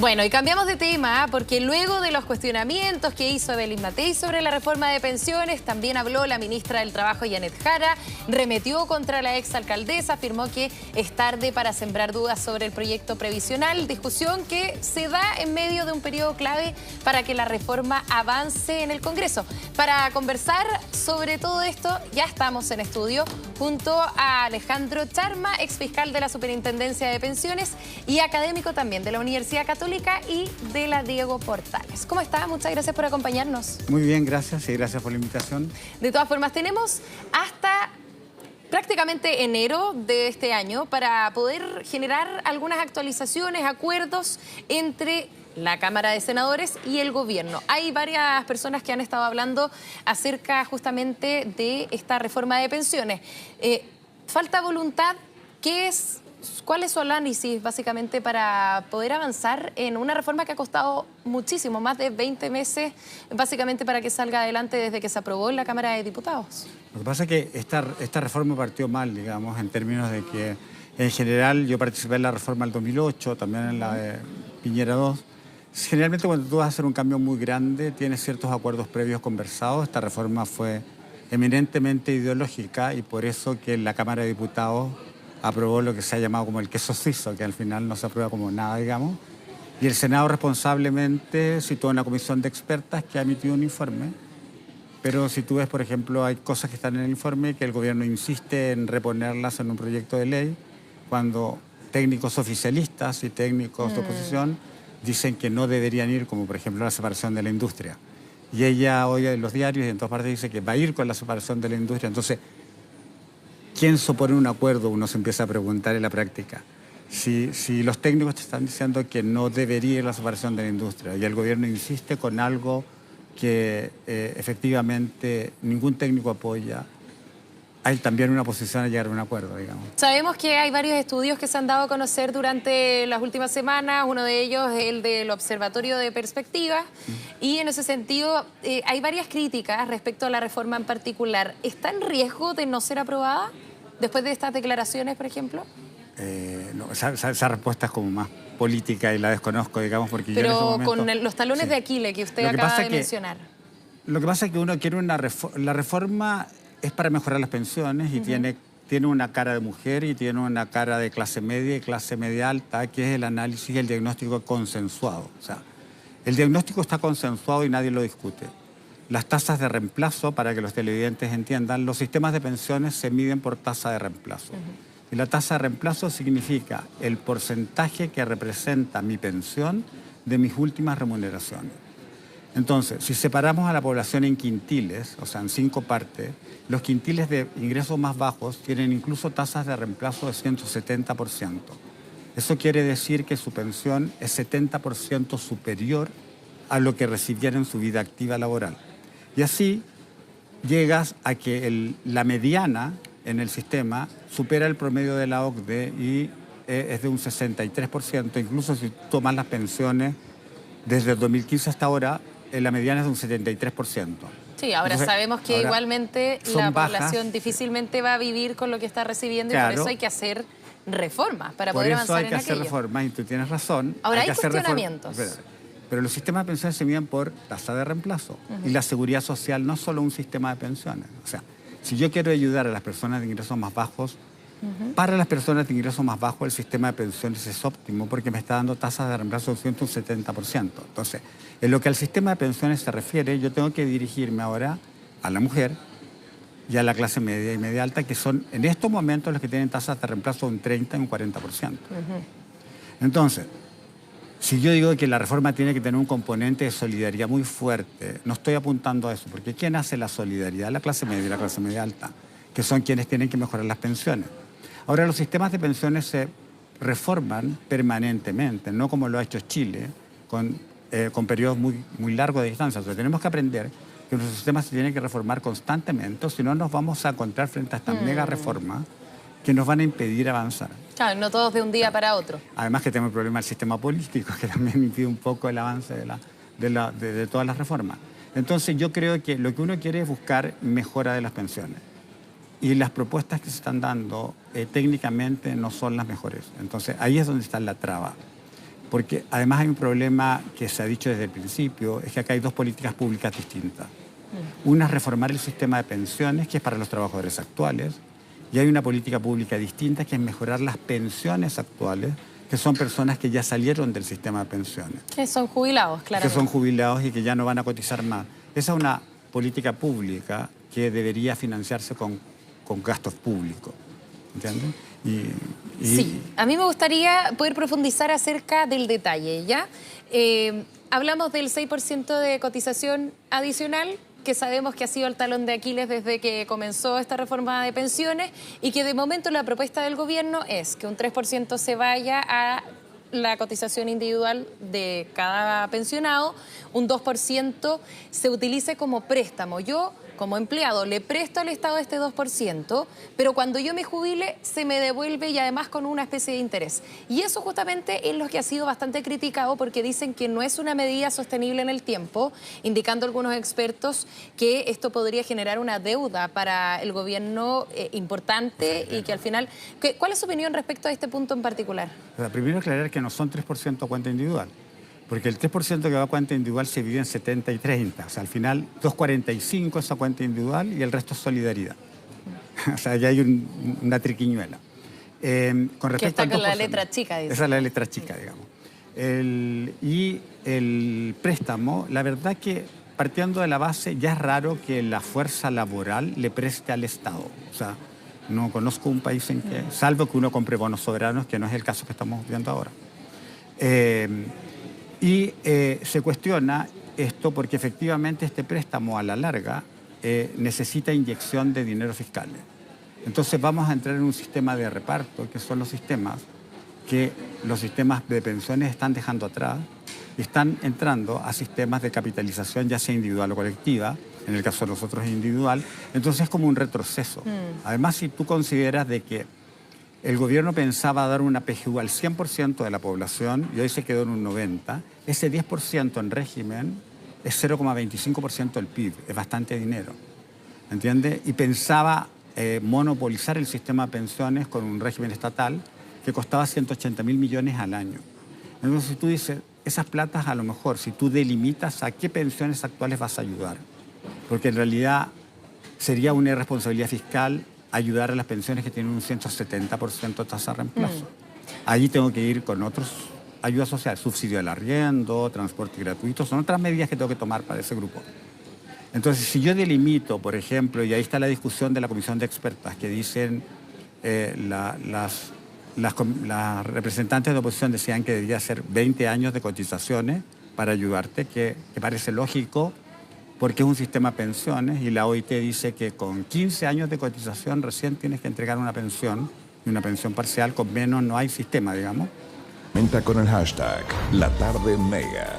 Bueno, y cambiamos de tema porque luego de los cuestionamientos que hizo Evelyn Matei sobre la reforma de pensiones, también habló la ministra del Trabajo, Janet Jara, remetió contra la exalcaldesa, afirmó que es tarde para sembrar dudas sobre el proyecto previsional, discusión que se da en medio de un periodo clave para que la reforma avance en el Congreso. Para conversar sobre todo esto, ya estamos en estudio junto a Alejandro Charma, exfiscal de la Superintendencia de Pensiones y académico también de la Universidad Católica y de la Diego Portales. ¿Cómo está? Muchas gracias por acompañarnos. Muy bien, gracias y gracias por la invitación. De todas formas, tenemos hasta prácticamente enero de este año para poder generar algunas actualizaciones, acuerdos entre la Cámara de Senadores y el gobierno. Hay varias personas que han estado hablando acerca justamente de esta reforma de pensiones. Falta voluntad. ¿Cuál es su análisis básicamente para poder avanzar en una reforma que ha costado muchísimo, más de 20 meses, básicamente para que salga adelante desde que se aprobó en la Cámara de Diputados? Lo que pasa es que esta reforma partió mal, digamos, en términos de que en general yo participé en la reforma del 2008, también en la de Piñera II. Generalmente cuando tú vas a hacer un cambio muy grande, tienes ciertos acuerdos previos conversados. Esta reforma fue eminentemente ideológica y por eso que la Cámara de Diputados aprobó lo que se ha llamado como el queso suizo, que al final no se aprueba como nada, digamos. Y el Senado responsablemente citó una comisión de expertas que ha emitido un informe. Pero si tú ves, por ejemplo, hay cosas que están en el informe que el gobierno insiste en reponerlas en un proyecto de ley, cuando técnicos oficialistas y técnicos de oposición dicen que no deberían ir, como por ejemplo la separación de la industria. Y ella hoy en los diarios y en todas partes dice que va a ir con la separación de la industria. Entonces, ¿quién supone un acuerdo? Uno se empieza a preguntar en la práctica. Si los técnicos te están diciendo que no debería ir la separación de la industria y el gobierno insiste con algo que efectivamente ningún técnico apoya, hay también una posición a llegar a un acuerdo, digamos. Sabemos que hay varios estudios que se han dado a conocer durante las últimas semanas, uno de ellos es el del Observatorio de Perspectivas, y en ese sentido hay varias críticas respecto a la reforma en particular. ¿Está en riesgo de no ser aprobada después de estas declaraciones, por ejemplo? No, esa respuesta es como más política y la desconozco, digamos, porque pero yo en este momento, con los talones de Aquiles que usted acaba de mencionar. Lo que pasa es que uno quiere la reforma es para mejorar las pensiones y tiene una cara de mujer y tiene una cara de clase media y clase media alta, que es el análisis y el diagnóstico consensuado. O sea, el diagnóstico está consensuado y nadie lo discute. Las tasas de reemplazo, para que los televidentes entiendan, los sistemas de pensiones se miden por tasa de reemplazo. Y la tasa de reemplazo significa el porcentaje que representa mi pensión de mis últimas remuneraciones. Entonces, si separamos a la población en quintiles, o sea, en 5 partes, los quintiles de ingresos más bajos tienen incluso tasas de reemplazo de 170%. Eso quiere decir que su pensión es 70% superior a lo que recibieron en su vida activa laboral. Y así llegas a que la mediana en el sistema supera el promedio de la OCDE y es de un 63%. Incluso si tomas las pensiones desde el 2015 hasta ahora, la mediana es de un 73%. Sí, ahora entonces, sabemos que igualmente la población difícilmente va a vivir con lo que está recibiendo, claro, y por eso hay que hacer reformas para poder avanzar en aquello. Por eso hay que hacer reformas y tú tienes razón. Ahora hay que cuestionamientos. Pero los sistemas de pensiones se miden por tasa de reemplazo. Y la seguridad social no es solo un sistema de pensiones. O sea, si yo quiero ayudar a las personas de ingresos más bajos, para las personas de ingresos más bajos el sistema de pensiones es óptimo porque me está dando tasas de reemplazo de un 70%. Entonces, en lo que al sistema de pensiones se refiere, yo tengo que dirigirme ahora a la mujer y a la clase media y media alta, que son en estos momentos los que tienen tasas de reemplazo de un 30 y un 40%. Entonces, si yo digo que la reforma tiene que tener un componente de solidaridad muy fuerte, no estoy apuntando a eso, porque ¿quién hace la solidaridad? La clase media y la clase media alta, que son quienes tienen que mejorar las pensiones. Ahora, los sistemas de pensiones se reforman permanentemente, no como lo ha hecho Chile, con periodos muy largos de distancia. O sea, tenemos que aprender que nuestros sistemas se tienen que reformar constantemente, o si no nos vamos a encontrar frente a estas mega reformas que nos van a impedir avanzar. Claro, no todos de un día para otro. Además que tenemos el problema del sistema político, que también impide un poco el avance de todas las reformas. Entonces yo creo que lo que uno quiere es buscar mejora de las pensiones. Y las propuestas que se están dando técnicamente no son las mejores. Entonces ahí es donde está la traba. Porque además hay un problema que se ha dicho desde el principio, es que acá hay dos políticas públicas distintas. Una es reformar el sistema de pensiones, que es para los trabajadores actuales, y hay una política pública distinta, que es mejorar las pensiones actuales, que son personas que ya salieron del sistema de pensiones. Que son jubilados, claramente. Que son jubilados y que ya no van a cotizar más. Esa es una política pública que debería financiarse con gastos públicos, ¿entiendes? Sí, a mí me gustaría poder profundizar acerca del detalle, ¿ya? Hablamos del 6% de cotización adicional, que sabemos que ha sido el talón de Aquiles desde que comenzó esta reforma de pensiones y que de momento la propuesta del gobierno es que un 3% se vaya a la cotización individual de cada pensionado, un 2% se utilice como préstamo. Yo, como empleado, le presto al Estado este 2%, pero cuando yo me jubile se me devuelve y además con una especie de interés. Y eso justamente es lo que ha sido bastante criticado porque dicen que no es una medida sostenible en el tiempo, indicando algunos expertos que esto podría generar una deuda para el gobierno importante y que al final... ¿Cuál es su opinión respecto a este punto en particular? Primero aclarar que no son 3% a cuenta individual. Porque el 3% que va a cuenta individual se divide en 70 y 30. O sea, al final 2,45 es a cuenta individual y el resto es solidaridad. O sea, ya hay una triquiñuela. Con respecto que está con la letra chica, dice. Esa es la letra chica, digamos. Y el préstamo, la verdad que partiendo de la base, ya es raro que la fuerza laboral le preste al Estado. O sea, no conozco un país en que, salvo que uno compre bonos soberanos, que no es el caso que estamos viendo ahora. Se cuestiona esto porque efectivamente este préstamo a la larga necesita inyección de dinero fiscal. Entonces vamos a entrar en un sistema de reparto, que son los sistemas que los sistemas de pensiones están dejando atrás y están entrando a sistemas de capitalización, ya sea individual o colectiva. En el caso de nosotros es individual. Entonces es como un retroceso. Además, si tú consideras de que el gobierno pensaba dar una PGU al 100% de la población y hoy se quedó en un 90%. Ese 10% en régimen es 0,25% del PIB, es bastante dinero, ¿entiendes? Y pensaba monopolizar el sistema de pensiones con un régimen estatal que costaba 180.000 millones al año. Entonces, si tú dices, esas platas a lo mejor, si tú delimitas a qué pensiones actuales vas a ayudar, porque en realidad sería una irresponsabilidad fiscal ayudar a las pensiones que tienen un 170% de tasa de reemplazo. Allí tengo que ir con otras ayudas sociales, subsidio al arriendo, transporte gratuito, son otras medidas que tengo que tomar para ese grupo. Entonces, si yo delimito, por ejemplo, y ahí está la discusión de la comisión de expertas que dicen, las representantes de oposición decían que debería ser 20 años de cotizaciones para ayudarte, que parece lógico, porque es un sistema de pensiones y la OIT dice que con 15 años de cotización recién tienes que entregar una pensión y una pensión parcial, con menos no hay sistema, digamos. Comenta con el hashtag #LaTardeMega.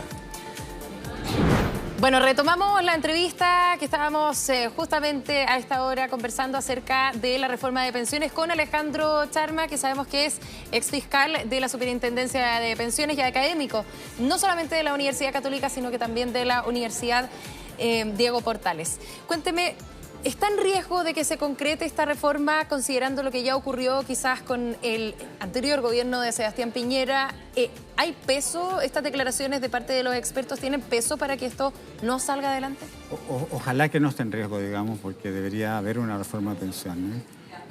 Bueno, retomamos la entrevista que estábamos justamente a esta hora conversando acerca de la reforma de pensiones con Alejandro Charma, que sabemos que es exfiscal de la Superintendencia de Pensiones y académico, no solamente de la Universidad Católica, sino que también de la Universidad Diego Portales. Cuénteme, ¿está en riesgo de que se concrete esta reforma considerando lo que ya ocurrió quizás con el anterior gobierno de Sebastián Piñera? ¿Hay peso? ¿Estas declaraciones de parte de los expertos tienen peso para que esto no salga adelante? Ojalá que no esté en riesgo, digamos, porque debería haber una reforma de pensiones.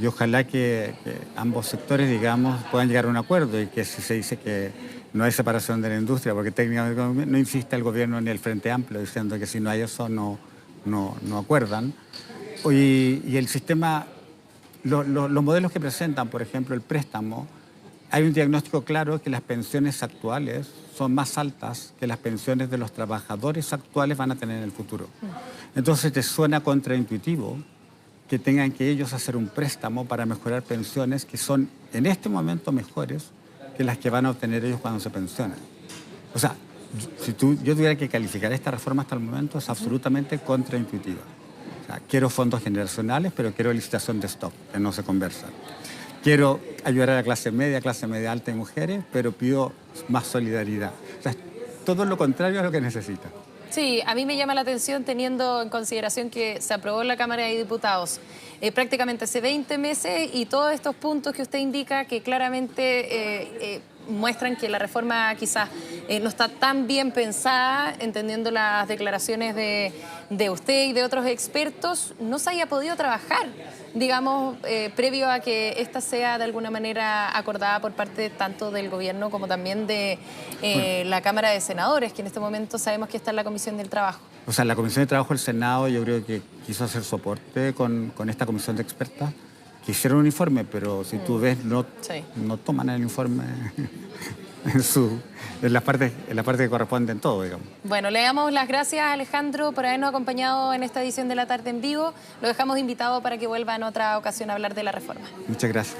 Y ojalá que ambos sectores, digamos, puedan llegar a un acuerdo y que si se dice que no hay separación de la industria, porque técnicamente no insiste el gobierno ni el Frente Amplio diciendo que si no hay eso no acuerdan. Y el sistema, los modelos que presentan, por ejemplo, el préstamo, hay un diagnóstico claro que las pensiones actuales son más altas que las pensiones de los trabajadores actuales van a tener en el futuro. Entonces te suena contraintuitivo que tengan que ellos hacer un préstamo para mejorar pensiones que son en este momento mejores que las que van a obtener ellos cuando se pensionen. O sea, si yo tuviera que calificar esta reforma hasta el momento, es absolutamente contraintuitiva. O sea, quiero fondos generacionales, pero quiero licitación de stock, que no se conversan. Quiero ayudar a la clase media alta y mujeres, pero pido más solidaridad. O sea, todo lo contrario a lo que necesita. Sí, a mí me llama la atención teniendo en consideración que se aprobó en la Cámara de Diputados prácticamente hace 20 meses y todos estos puntos que usted indica que claramente muestran que la reforma quizás no está tan bien pensada, entendiendo las declaraciones de usted y de otros expertos, no se haya podido trabajar, digamos, previo a que esta sea de alguna manera acordada por parte tanto del gobierno como también de la Cámara de Senadores, que en este momento sabemos que está en la Comisión del Trabajo. O sea, la Comisión de Trabajo del Senado yo creo que quiso hacer soporte con esta comisión de expertas, que hicieron un informe, pero si tú ves, no toman el informe en la parte que corresponde en todo, digamos. Bueno, le damos las gracias a Alejandro por habernos acompañado en esta edición de La Tarde en Vivo. Lo dejamos invitado para que vuelva en otra ocasión a hablar de la reforma. Muchas gracias.